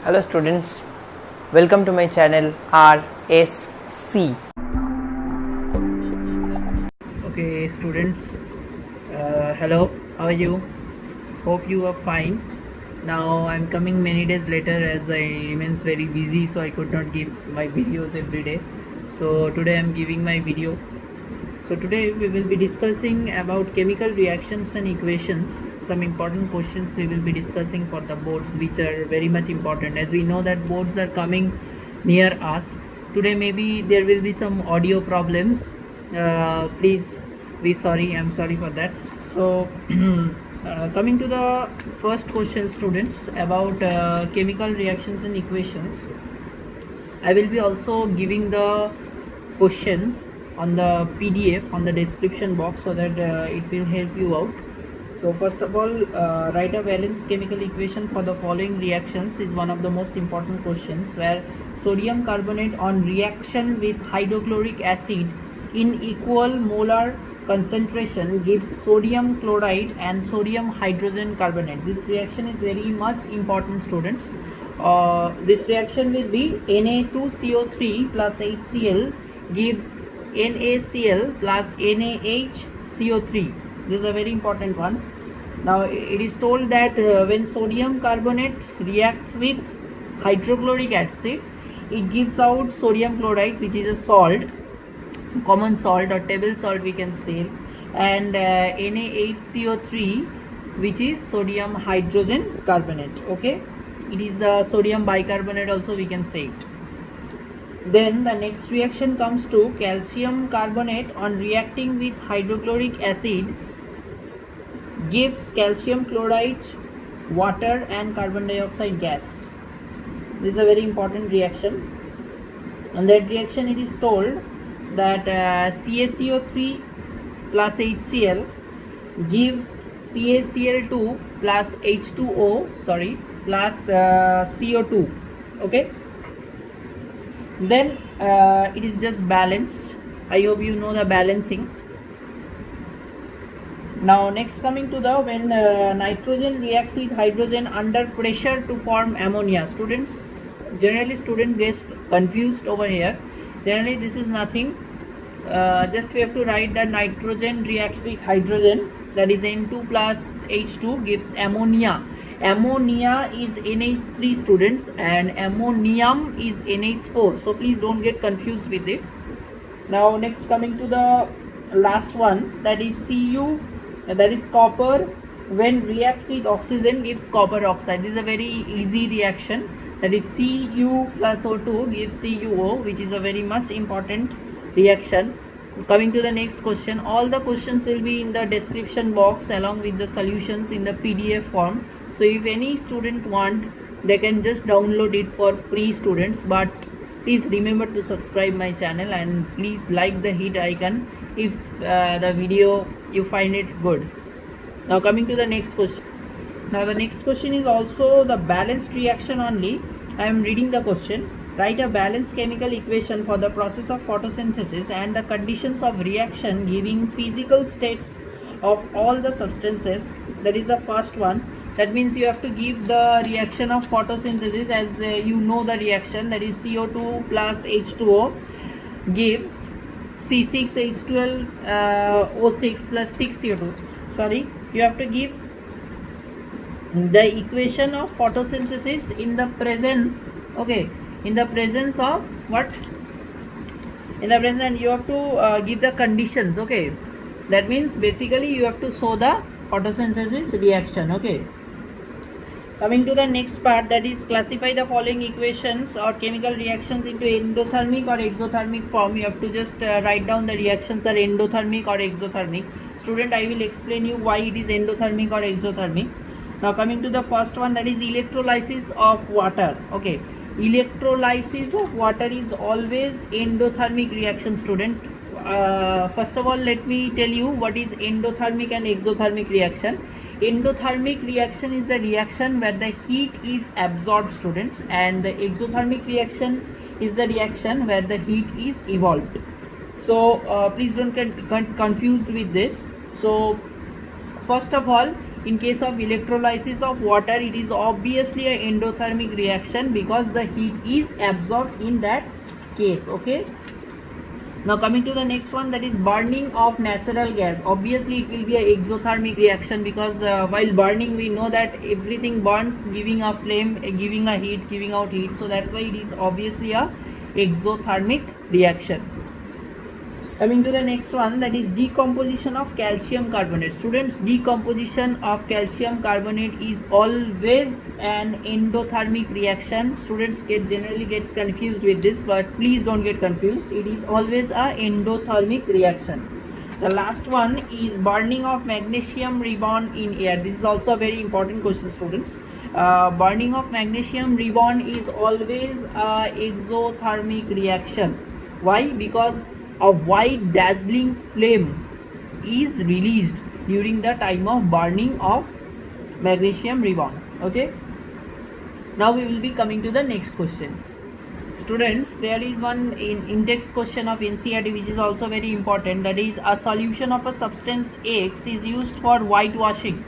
Hello students, welcome to my channel RSC. Okay students, hello, how are you? Hope you are fine. Now I'm coming many days later as I remains very busy, so I could not give my videos every day. So today I'm giving my video. So today we will be discussing about chemical reactions and equations. Some important questions we will be discussing for the boards, which are very much important, as we know that boards are coming near us. Today maybe there will be some audio problems. Please be sorry, I'm sorry for that. So coming to the first question, students, about chemical reactions and equations. I will be also giving the questions on the PDF on the description box, so that it will help you out. So first of all, write a balanced chemical equation for the following reactions is one of the most important questions, where sodium carbonate on reaction with hydrochloric acid in equal molar concentration gives sodium chloride and sodium hydrogen carbonate. This reaction is very much important, students. This reaction will be Na2CO3 plus HCl gives NaCl plus NaHCO3. This is a very important one. Now it is told that when sodium carbonate reacts with hydrochloric acid, it gives out sodium chloride, which is a salt, common salt or table salt we can say, and NaHCO3, which is sodium hydrogen carbonate. Okay, it is sodium bicarbonate also we can say it. Then the next reaction comes to calcium carbonate on reacting with hydrochloric acid gives calcium chloride, water and carbon dioxide gas. This is a very important reaction. On that reaction it is told that CaCO3 plus HCl gives CaCl2 plus H2O plus CO2. Okay, then it is just balanced. I hope you know the balancing. Now next, coming to the when nitrogen reacts with hydrogen under pressure to form ammonia. Students, generally student gets confused over here. Generally this is nothing, just we have to write that nitrogen reacts with hydrogen, that is N2 plus H2 gives ammonia. Ammonia is NH3, students, and ammonium is NH4, so please don't get confused with it. Now next, coming to the last one, that is Cu, that is copper, when reacts with oxygen gives copper oxide. This is a very easy reaction, that is Cu plus O2 gives CuO, which is a very much important reaction. Coming to the next question, all the questions will be in the description box along with the solutions in the PDF form. So if any student want, they can just download it for free, students, but please remember to subscribe my channel and please like the hit icon if the video you find it good. Now coming to the next question. Now the next question is also the balanced reaction only. I am reading the question. Write a balanced chemical equation for the process of photosynthesis and the conditions of reaction giving physical states of all the substances. That is the first one. That means you have to give the reaction of photosynthesis, as you know the reaction, that is CO2 plus H2O gives C6H12 O6 plus 6CO2. Sorry, you have to give the equation of photosynthesis in the presence, okay, in the presence of what, in the presence, and you have to give the conditions. Okay, that means basically you have to show the photosynthesis reaction. Okay, coming to the next part, that is classify the following equations or chemical reactions into endothermic or exothermic form. You have to just write down the reactions are endothermic or exothermic. Student, I will explain you why it is endothermic or exothermic. Now coming to the first one, that is electrolysis of water. Okay, electrolysis of water is always endothermic reaction, student. First of all, let me tell you what is endothermic and exothermic reaction. Endothermic reaction is the reaction where the heat is absorbed, students, and the exothermic reaction is the reaction where the heat is evolved. So please don't get confused with this. So first of all, In case of electrolysis of water, it is obviously an endothermic reaction because the heat is absorbed in that case. Okay. Now coming to the next one, that is burning of natural gas. Obviously it will be an exothermic reaction because while burning we know that everything burns, giving a flame, giving a heat, giving out heat. So that's why it is obviously a exothermic reaction. Coming to the next one, that is decomposition of calcium carbonate. Students, decomposition of calcium carbonate is always an endothermic reaction. Students generally gets confused with this, but please don't get confused. It is always a endothermic reaction. The last one is burning of magnesium ribbon in air. This is also a very important question, students. Burning of magnesium ribbon is always a exothermic reaction. Why? Because a white dazzling flame is released during the time of burning of magnesium ribbon. Okay. Now we will be coming to the next question. Students, there is one index question of NCERT which is also very important. That is, a solution of a substance X is used for whitewashing.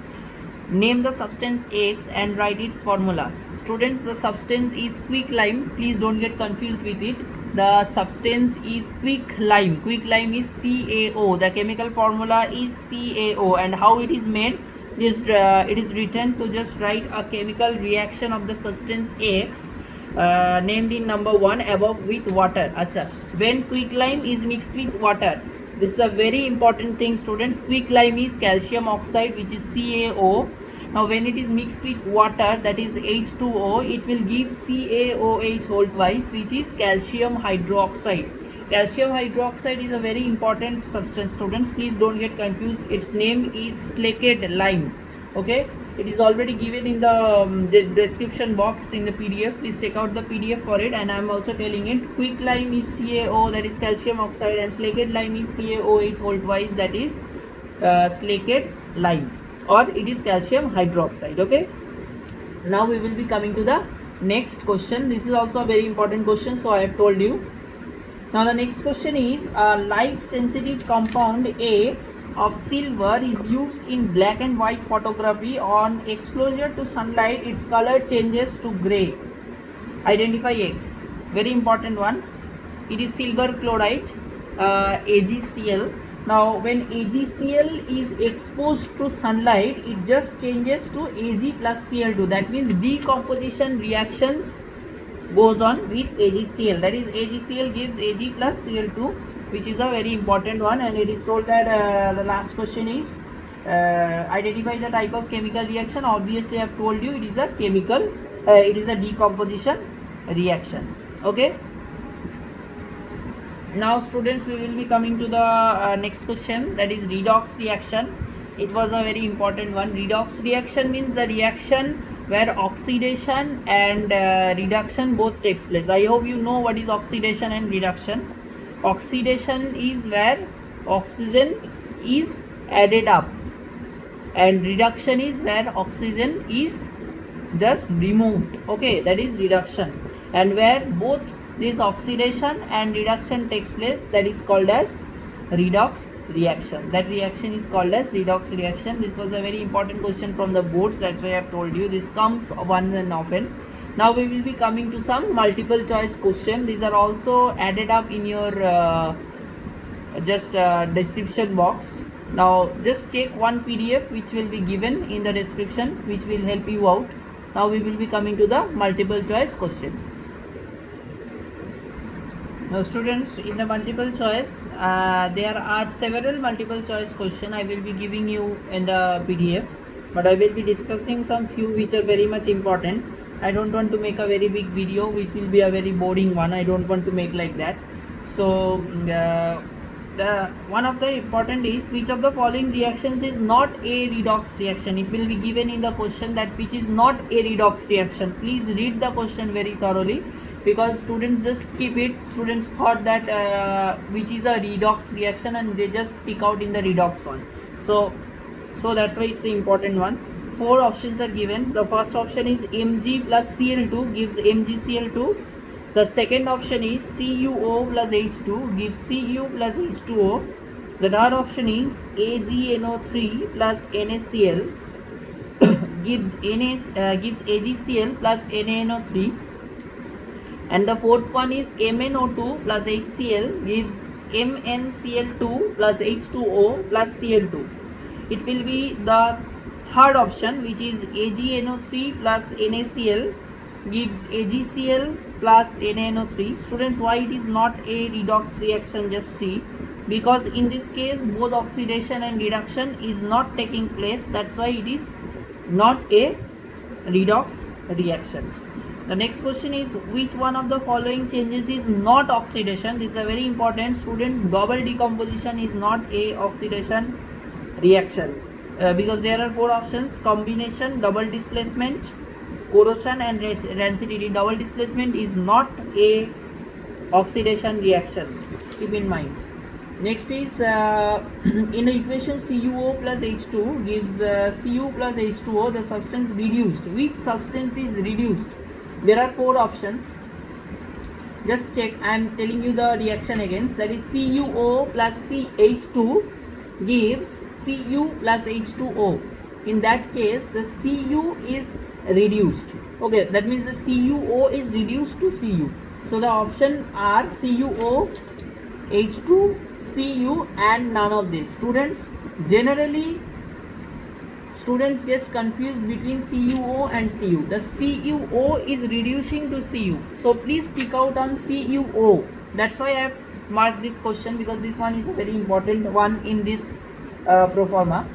Name the substance X and write its formula. Students, the substance is quicklime. Please don't get confused with it. The substance is quicklime. Quicklime is CaO. The chemical formula is CaO. And how it is made? It is written to just write a chemical reaction of the substance X named in number 1 above with water. Achha. When quicklime is mixed with water, this is a very important thing, students. Quicklime is calcium oxide, which is CaO. Now when it is mixed with water, that is H2O, it will give CaOH whole twice, which is calcium hydroxide. Calcium hydroxide is a very important substance, students. Please don't get confused. Its name is slaked lime. Okay, it is already given in the description box in the PDF. Please check out the PDF for it. And I am also telling it, quicklime is CaO, that is calcium oxide, and slaked lime is CaOH whole twice, that is slaked lime, or it is calcium hydroxide. Okay. Now we will be coming to the next question. This is also a very important question, so I have told you. Now the next question is, a light sensitive compound X of silver is used in black and white photography. On exposure to sunlight, its color changes to grey. Identify X. Very important one. It is silver chloride, AgCl. Now when AgCl is exposed to sunlight, it just changes to Ag plus Cl2. That means decomposition reactions goes on with AgCl. That is, AgCl gives Ag plus Cl2, which is a very important one. And it is told that the last question is, identify the type of chemical reaction. Obviously I have told you it is a chemical, it is a decomposition reaction. Okay. Now students, we will be coming to the next question, that is redox reaction. It was a very important one. Redox reaction means the reaction where oxidation and reduction both takes place. I hope you know what is oxidation and reduction. Oxidation is where oxygen is added up, and reduction is where oxygen is just removed. Okay, that is reduction. And where both this oxidation and reduction takes place, that is called as redox reaction. That reaction is called as redox reaction. This was a very important question from the boards, that's why I have told you this comes once and often. Now we will be coming to some multiple choice question. These are also added up in your description box. Now just check one PDF which will be given in the description, which will help you out. Now we will be coming to the multiple choice question. Now students, in the multiple choice, there are several multiple choice questions I will be giving you in the PDF, but I will be discussing some few which are very much important. I don't want to make a very big video which will be a very boring one. I don't want to make like that. So the one of the important is, which of the following reactions is not a redox reaction. It will be given in the question that which is not a redox reaction. Please read the question very thoroughly, because students just keep it. Students thought that which is a redox reaction, and they just pick out in the redox one. So that's why it's an important one. 4 options are given. The first option is Mg plus Cl2 gives MgCl2. The second option is CuO plus H2 gives Cu plus H2O. The third option is AgNO3 plus NaCl. gives AgCl plus NaNO3, and the fourth one is MnO2 plus HCl gives MnCl2 plus H2O plus Cl2. It will be the third option, which is AgNO3 plus NaCl gives AgCl plus NaNO3. Students, why it is not a redox reaction? Just see, because in this case both oxidation and reduction is not taking place, that's why it is not a redox reaction. The next question is, which one of the following changes is not oxidation? This is a very important, students. Double decomposition is not a oxidation reaction, because there are four options: combination, double displacement, corrosion and rancidity. Double displacement is not a oxidation reaction, keep in mind. Next is in the equation CuO plus H2 gives Cu plus H2O, the substance reduced. Which substance is reduced? There are four options. Just check. I am telling you the reaction again. That is CuO plus CH2 gives Cu plus H2O. In that case, the Cu is reduced. Okay, that means the CuO is reduced to Cu. So the option are CuO, H2, Cu, and none of these. Students, generally students get confused between CuO and Cu. The CuO is reducing to Cu, so please tick out on CuO. That's why I have marked this question, because this one is a very important one in this pro forma.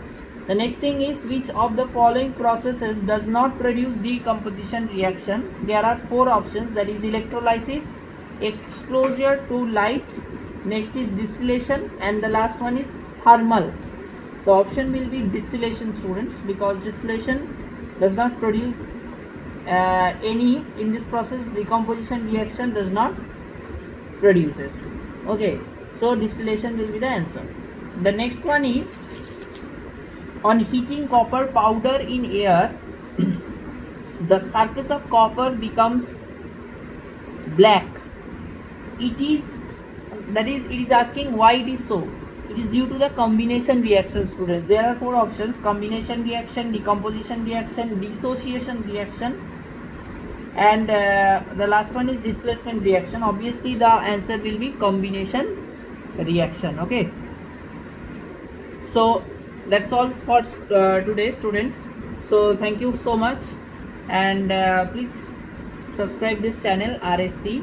The next thing is, which of the following processes does not produce decomposition reaction? There are four options, that is electrolysis, exposure to light, next is distillation, and the last one is thermal. The option will be distillation, students, because distillation does not produce any, in this process decomposition reaction does not produces. Okay, so distillation will be the answer. The next one is, on heating copper powder in air, the surface of copper becomes black. It is asking why it is so. It is due to the combination reaction, students. There are four options: combination reaction, decomposition reaction, dissociation reaction, and the last one is displacement reaction. Obviously the answer will be combination reaction. Okay, so that's all for today, students. So thank you so much, and please subscribe this channel RSC.